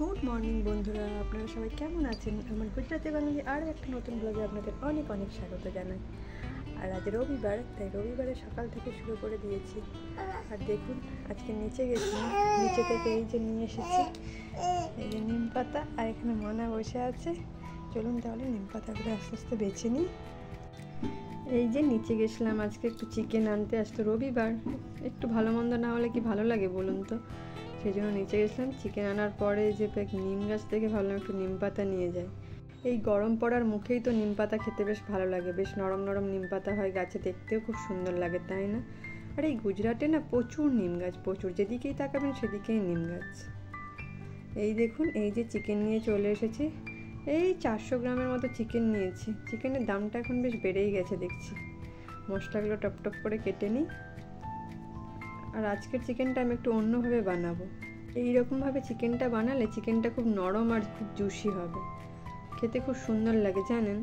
Good morning বন্ধুরা, আপনারা সবাই কেমন আছেন? আমার গুজরাটি বাঙালি আরও একটা নতুন ব্লগে আপনাদের অনেক অনেক স্বাগত জানাই। আর আজ রবিবার, তাই রবিবারে সকাল থেকে শুরু করে দিয়েছি। আর দেখুন, আজকে নিচে গেছি, নিচে থেকে এই যে নিয়ে এসেছি এই যে নিম পাতা, আর এখানে মনা বসে আছে। চলুন তাহলে নিম পাতাগুলো আস্তে আস্তে বেছে নিই। এই যে নিচে গেছিলাম আজকে একটু চিকেন আনতে। আজ তো রবিবার, একটু ভালো মন্দ না হলে কি ভালো লাগে বলুন তো। সেই জন্য নিচে গেছিলাম। চিকেন আনার পরে যে নিম গাছ থেকে ভাবলাম একটু নিম পাতা নিয়ে যাই। এই গরম পড়ার মুখেই তো নিম পাতা খেতে বেশ ভালো লাগে, বেশ নরম নরম নিম পাতা হয় গাছে, দেখতেও খুব সুন্দর লাগে, তাই না? আর এই গুজরাটে না প্রচুর নিম গাছ, প্রচুর, যেদিকেই তাকাবেন সেদিকেই নিম গাছ। এই দেখুন, এই যে চিকেন নিয়ে চলে এসেছি। এই 400 গ্রামের মতো চিকেন নিয়েছি। চিকেনের দামটা এখন বেশ বেড়েই গেছে দেখছি। মশলাগুলো টপ টপ করে কেটে নিই। আর আজকের চিকেনটা আমি একটু অন্যভাবে বানাবো। এইরকমভাবে চিকেনটা বানালে চিকেনটা খুব নরম আর খুব জুসি হবে, খেতে খুব সুন্দর লাগে জানেন।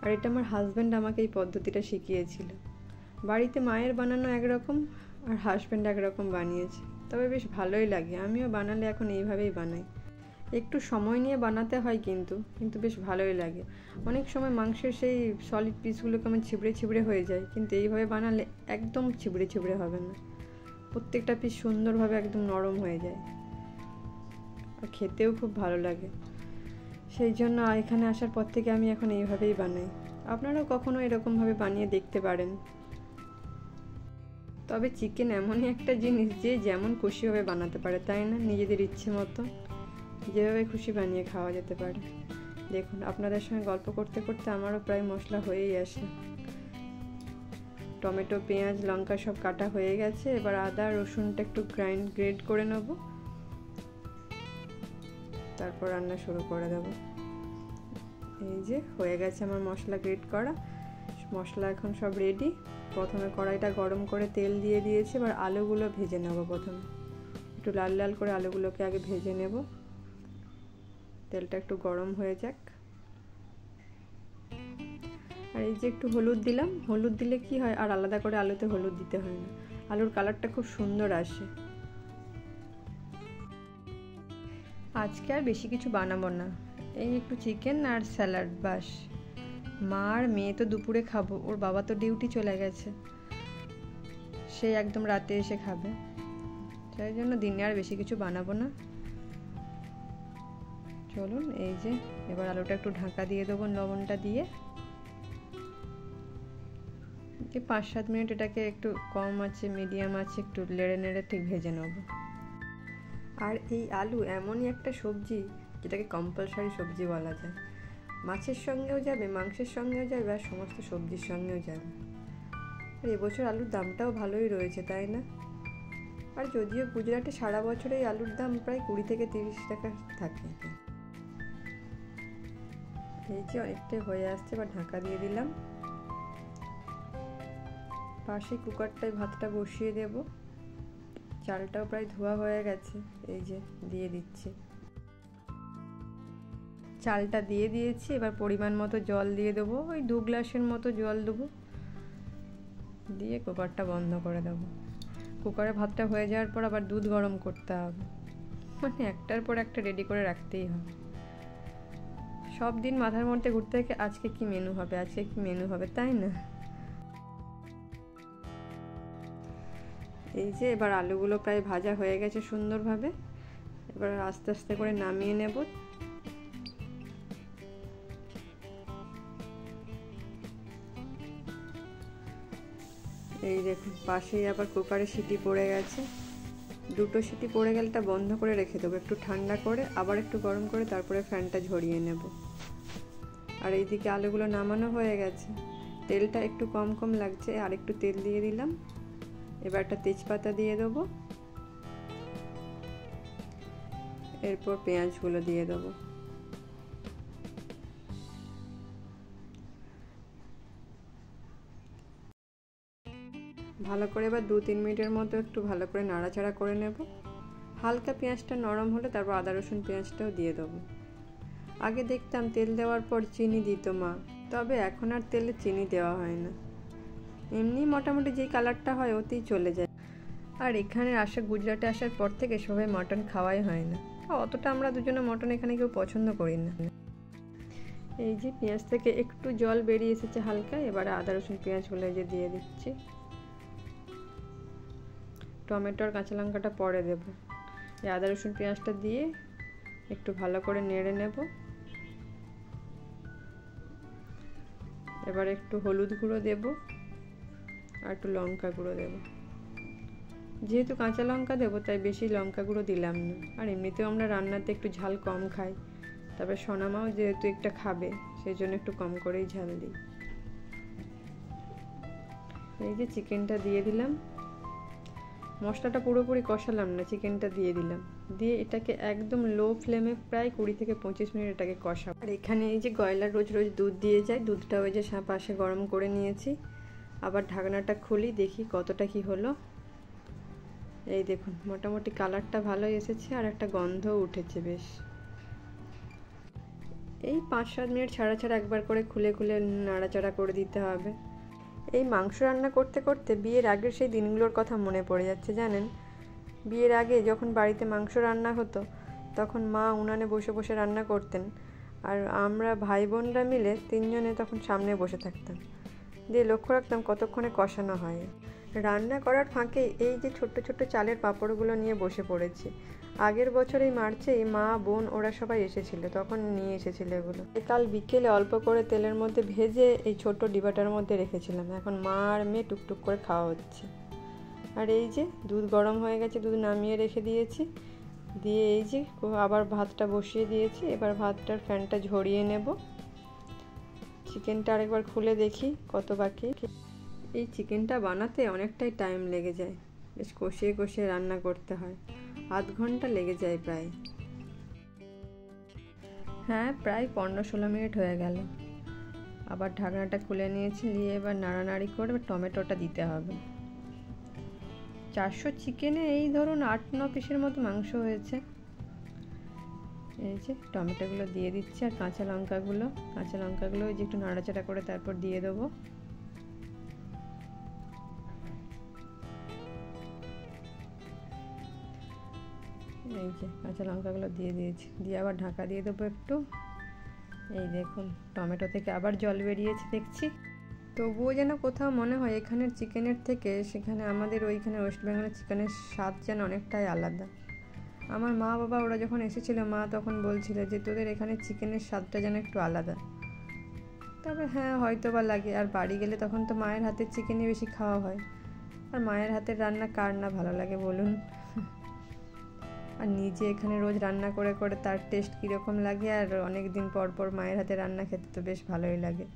আর এটা আমার হাজব্যান্ড আমাকে এই পদ্ধতিটা শিখিয়েছিল। বাড়িতে মায়ের বানানো একরকম আর হাজব্যান্ড একরকম বানিয়েছে, তবে বেশ ভালোই লাগে। আমিও বানালে এখন এইভাবেই বানাই। একটু সময় নিয়ে বানাতে হয় কিন্তু বেশ ভালোই লাগে। অনেক সময় মাংসের সেই সলিড পিসগুলো কেমন ছিবড়ে ছিবড়ে হয়ে যায়, কিন্তু এইভাবে বানালে একদম ছিবড়ে ছিবড়ে হবে না, প্রত্যেকটা পিস সুন্দরভাবে একদম নরম হয়ে যায় আর খেতেও খুব ভালো লাগে। সেই জন্য এখানে আসার পর থেকে আমি এখন এইভাবেই বানাই। আপনারাও কখনো এরকমভাবে বানিয়ে দেখতে পারেন। তবে চিকেন এমনই একটা জিনিস যে যেমন খুশিভাবে বানাতে পারে, তাই না? নিজেদের ইচ্ছে মতো যেভাবে খুশি বানিয়ে খাওয়া যেতে পারে। দেখুন, আপনাদের সঙ্গে গল্প করতে করতে আমারও প্রায় মশলা হয়েই আসে। টমেটো, পেঁয়াজ, লঙ্কা সব কাটা হয়ে গেছে। এবার আদা রসুনটা একটু গ্রেড করে নেব, তারপর রান্না শুরু করে দেব। এই যে হয়ে গেছে আমার মশলা গ্রেড করা। মশলা এখন সব রেডি। প্রথমে কড়াইটা গরম করে তেল দিয়ে দিয়েছি। এবার আলুগুলো ভেজে নেব। প্রথমে একটু লাল লাল করে আলুগুলোকে আগে ভেজে নেব। তেলটা একটু গরম হয়ে যাক। আর এই যে একটু হলুদ দিলাম। হলুদ দিলে কি হয়, আর আলাদা করে আলুতে হলুদ দিতে হয় না, আলুর কালারটা খুব সুন্দর আসে। আজকে আর বেশি কিছু বানাবো না, এই একটু চিকেন আর স্যালাড, বাস। মা আর মেয়ে তো দুপুরে খাবো, ওর বাবা তো ডিউটি চলে গেছে, সে একদম রাতে এসে খাবে। সেই জন্য দিনে আর বেশি কিছু বানাবো না। চলুন, এই যে এবার আলুটা একটু ঢাকা দিয়ে দেবো লবণটা দিয়ে। 5-7 মিনিট এটাকে একটু কম আছে মিডিয়াম আছে একটু নেড়ে নেড়ে ঠিক ভেজে নেব। আর এই আলু এমনই একটা সবজি যেটাকে কম্পালসারি সবজি বলা যায়। মাছের সঙ্গেও যাবে, মাংসের সঙ্গেও যাবে, আর সমস্ত সবজির সঙ্গেও যাবে। আর এবছর আলুর দামটাও ভালোই রয়েছে, তাই না? আর যদিও গুজরাটে সারা বছর এই আলুর দাম প্রায় 20 থেকে 30 টাকা থাকে। এই যে অনেকটাই হয়ে আসছে, এবার ঢাকা দিয়ে দিলাম। পাশে কুকারটায় ভাতটা বসিয়ে দেব। চালটাও প্রায় ধোয়া হয়ে গেছে, এই যে দিয়ে দিচ্ছি। চালটা দিয়ে দিয়েছি। এবার পরিমাণ মতো জল দিয়ে দেবো, ওই 2 গ্লাসের মতো জল দেবো, দিয়ে কুকারটা বন্ধ করে দেবো। কুকারে ভাতটা হয়ে যাওয়ার পর আবার দুধ গরম করতে হবে, মানে একটার পর একটা রেডি করে রাখতেই হবে। সব দিন মাথার মধ্যে ঘুরতে থাকে আজকে কি মেনু হবে, আজকে কি মেনু হবে, তাই না? এই যে এবার আলুগুলো প্রায় ভাজা হয়ে গেছে সুন্দরভাবে। এবার আস্তে আস্তে করে নামিয়ে নেব। এই দেখুন, পাশেই আবার কুকারে সিটি পড়ে গেছে। 2টো সিটি পড়ে গেলে এটা বন্ধ করে রেখে দেবো, একটু ঠান্ডা করে আবার একটু গরম করে তারপরে ফ্যানটা ঝরিয়ে নেব। আর এইদিকে আলুগুলো নামানো হয়ে গেছে। তেলটা একটু কম কম লাগছে, আর একটু তেল দিয়ে দিলাম। এবার একটা তেজপাতা দিয়ে দেবো, এরপর পেঁয়াজগুলো দিয়ে দেবো। ভালো করে এবার 2-3 মিনিটের মতো একটু ভালো করে নাড়াচাড়া করে নেব। হালকা পেঁয়াজটা নরম হলে তারপর আদা রসুন পেঁয়াজটাও দিয়ে দেবো। আগে দেখতাম তেল দেওয়ার পর চিনি দিত মা, তবে এখন আর তেলে চিনি দেওয়া হয় না, এমনি মোটামুটি যেই কালারটা হয় ওতেই চলে যায়। আর এখানে গুজরাটে আসার পর থেকে সবাই মাটন খাওয়াই হয় না, অতটা আমরা দুজনে মটন এখানে কেউ পছন্দ করি না। এই যে পেঁয়াজ থেকে একটু জল বেরিয়ে এসেছে হালকা, এবারে আদা রসুন পেঁয়াজগুলো এই যে দিয়ে দিচ্ছি। টমেটো আর কাঁচা লঙ্কাটা পরে দেব। এই আদা রসুন পেঁয়াজটা দিয়ে একটু ভালো করে নেড়ে নেব। এবার একটু হলুদ গুঁড়ো দেব আর একটু লঙ্কা গুঁড়ো দেব। যেহেতু কাঁচা লঙ্কা দেবো তাই বেশি লঙ্কা গুঁড়ো দিলাম না, আর এমনিতেও আমরা রান্নাতে একটু ঝাল কম খাই। তবে সোনামাও যেহেতু একটা খাবে সেই জন্য একটু কম করেই ঝাল দিই। এই যে চিকেনটা দিয়ে দিলাম। মশলাটা পুরোপুরি কষালাম না, চিকেনটা দিয়ে দিলাম। দিয়ে এটাকে একদম লো ফ্লেমে প্রায় 20 থেকে 25 মিনিট এটাকে কষাবো। আর এখানে এই যে গয়লার রোজ রোজ দুধ দিয়ে যায়, দুধটা ওই যে পাশে গরম করে নিয়েছি। আবার ঢাকনাটা খুলি, দেখি কতটা কি হলো। এই দেখুন মোটামুটি কালারটা ভালোই এসেছে আর একটা গন্ধও উঠেছে বেশ। এই 5-7 মিনিট ছাড়া ছাড়া একবার করে খুলে খুলে নাড়াচাড়া করে দিতে হবে। এই মাংস রান্না করতে করতে বিয়ের আগের সেই দিনগুলোর কথা মনে পড়ে যাচ্ছে জানেন। বিয়ের আগে যখন বাড়িতে মাংস রান্না হতো তখন মা উনানে বসে বসে রান্না করতেন, আর আমরা ভাই বোনরা মিলে 3 জনে তখন সামনে বসে থাকতাম, দিয়ে লক্ষ্য রাখতাম কতক্ষণে কষানো হয়। রান্না করার ফাঁকে এই যে ছোট্ট ছোট্ট চালের পাঁপড়গুলো নিয়ে বসে পড়েছি। আগের বছর এই মার্চেই মা বোন ওরা সবাই এসেছিল, তখন নিয়ে এসেছিল এগুলো। কাল বিকেলে অল্প করে তেলের মধ্যে ভেজে এই ছোট ডিবাটার মধ্যে রেখেছিলাম। এখন মা আর মেয়ে টুকটুক করে খাওয়া হচ্ছে। আর এই যে দুধ গরম হয়ে গেছে, দুধ নামিয়ে রেখে দিয়েছি। দিয়ে এই যে আবার ভাতটা বসিয়ে দিয়েছি। এবার ভাতটার ফ্যানটা ঝরিয়ে নেব। চিকেনটা আরেকবার খুলে দেখি কত বাকি। এই চিকেনটা বানাতে অনেকটাই টাইম লেগে যায়, বেশ কষিয়ে কষিয়ে রান্না করতে হয়, আধ ঘন্টা লেগে যায় প্রায়। হ্যাঁ, প্রায় 15-16 মিনিট হয়ে গেল। আবার ঢাকনাটা খুলে নিয়েছি, নিয়ে এবার নাড়ানাড়ি করে টমেটোটা দিতে হবে। 400 চিকেনে এই ধরুন 8-9 পিসের মতো মাংস হয়েছে। এই যে টমেটোগুলো দিয়ে দিচ্ছি আর কাঁচা লঙ্কাগুলো ওই যে একটু নাড়াচাড়া করে তারপর দিয়ে দেবো। এই যে কাঁচা লঙ্কাগুলো দিয়ে দিয়েছি, দিয়ে আবার ঢাকা দিয়ে দেবো একটু। এই দেখুন টমেটো থেকে আবার জল বেরিয়েছে দেখছি। তবুও যেন কোথাও মনে হয় এখানের চিকেনের থেকে সেখানে আমাদের ওইখানে ওয়েস্ট বেঙ্গলের চিকেনের স্বাদ যেন অনেকটাই আলাদা। আমার মা বাবা ওরা যখন এসেছিলো মা তখন বলছিল যে তোদের এখানে চিকেনের স্বাদটা যেন একটু আলাদা। তবে হ্যাঁ হয়তো বা লাগে। আর বাড়ি গেলে তখন তো মায়ের হাতের চিকেনই বেশি খাওয়া হয়, আর মায়ের হাতের রান্না কার না ভালো লাগে বলুন। আর নিজে এখানে রোজ রান্না করে করে তার টেস্ট কীরকম লাগে, আর অনেক দিন পর পর মায়ের হাতে রান্না খেতে তো বেশ ভালোই লাগে।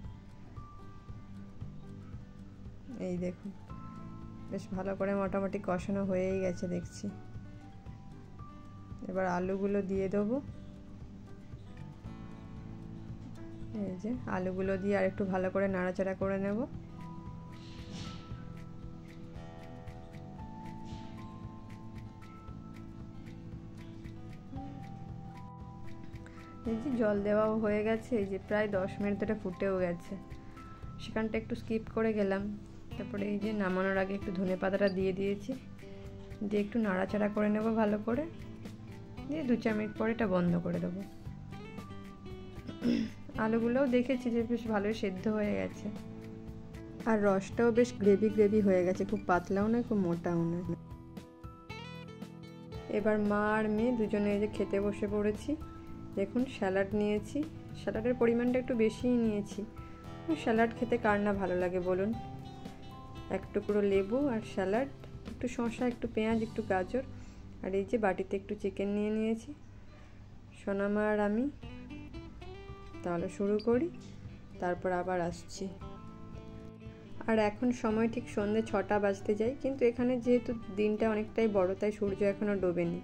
এই দেখুন বেশ ভালো করে মোটামুটি কষানো হয়েই গেছে দেখছি। এবার আলুগুলো দিয়ে দেবো। এই যে আলুগুলো দিয়ে আর একটু ভালো করে নাড়াচাড়া করে নেব। এই যে জল দেওয়াও হয়ে গেছে, এই যে প্রায় 10 মিনিট ধরে ফুটেও গেছে। সেখানটা একটু স্কিপ করে গেলাম। তারপরে এই যে নামানোর আগে একটু ধনেপাতাটা দিয়ে দিয়েছি, দিয়ে একটু নাড়াচাড়া করে নেব ভালো করে, দিয়ে 2-4 মিনিট পরে এটা বন্ধ করে দেবো। আলুগুলোও দেখেছি যে বেশ ভালোই সেদ্ধ হয়ে গেছে, আর রসটাও বেশ গ্রেভি গ্রেভি হয়ে গেছে, খুব পাতলাও নয় খুব মোটাও নয়। এবার মা আর মেয়ে দুজনে এই যে খেতে বসে পড়েছি। দেখুন স্যালাড নিয়েছি, স্যালাডের পরিমাণটা একটু বেশিই নিয়েছি। স্যালাড খেতে কার না ভালো লাগে বলুন। এক টুকরো লেবু আর স্যালাড, একটু শসা, একটু পেঁয়াজ, একটু গাজর, আর এই যে বাটিতে একটু চিকেন নিয়ে নিয়েছি সোনামা আর আমি। তাহলে শুরু করি, তারপর আবার আসছি। আর এখন সময় ঠিক সন্ধ্যে 6টা বাজতে যায়, কিন্তু এখানে যেহেতু দিনটা অনেকটাই বড় তাই সূর্য এখনও ডোবেনি।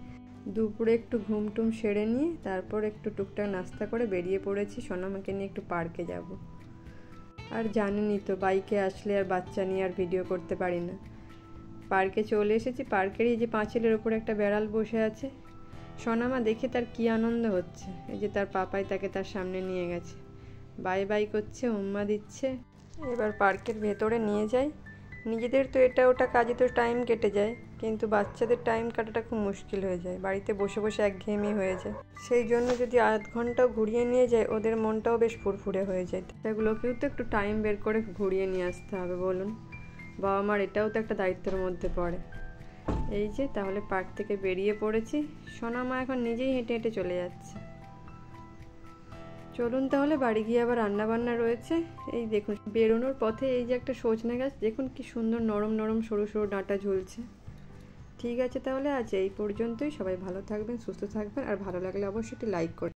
দুপুরে একটু ঘুমটুম সেরে নিয়ে তারপর একটু টুকটাক নাস্তা করে বেরিয়ে পড়েছি সোনামাকে নিয়ে একটু পার্কে যাব। আর জানেনই তো বাইকে আসলে আর বাচ্চা নিয়ে আর ভিডিও করতে পারি না। পার্কে চলে এসেছি। পার্কেরই এই যে পাঁচিলের ওপরে একটা বেড়াল বসে আছে। সোনামা দেখে তার কি আনন্দ হচ্ছে, এই যে তার পাপাই তাকে তার সামনে নিয়ে গেছে, বাই বাই করছে, উম্মা দিচ্ছে। এবার পার্কের ভেতরে নিয়ে যাই। নিজেদের তো এটা ওটা কাজে তো টাইম কেটে যায়, কিন্তু বাচ্চাদের টাইম কাটাটা খুব মুশকিল হয়ে যায়, বাড়িতে বসে বসে একঘেয়েমি হয়ে যায়। সেই জন্য যদি আধ ঘন্টাও ঘুরিয়ে নিয়ে যায় ওদের মনটাও বেশ ফুরফুরে হয়ে যায়। সেগুলোকেও তো একটু টাইম বের করে ঘুরিয়ে নিয়ে আসতে হবে বলুন, বাবা মার এটাও তো একটা দায়িত্বের মধ্যে পড়ে। এই যে তাহলে পার্ক থেকে বেরিয়ে পড়েছি, সোনা মা এখন নিজেই হেঁটে হেঁটে চলে যাচ্ছে। চলুন তাহলে বাড়ি গিয়ে আবার রান্না বান্না রয়েছে। এই দেখুন বেরোনোর পথে এই যে একটা সজনে গাছ, দেখুন কি সুন্দর নরম নরম সরু সরু ডাঁটা ঝুলছে। ঠিক আছে তাহলে আজ এই পর্যন্তই। সবাই ভালো থাকবেন, সুস্থ থাকবেন, আর ভালো লাগলে অবশ্যই একটি লাইক করবেন।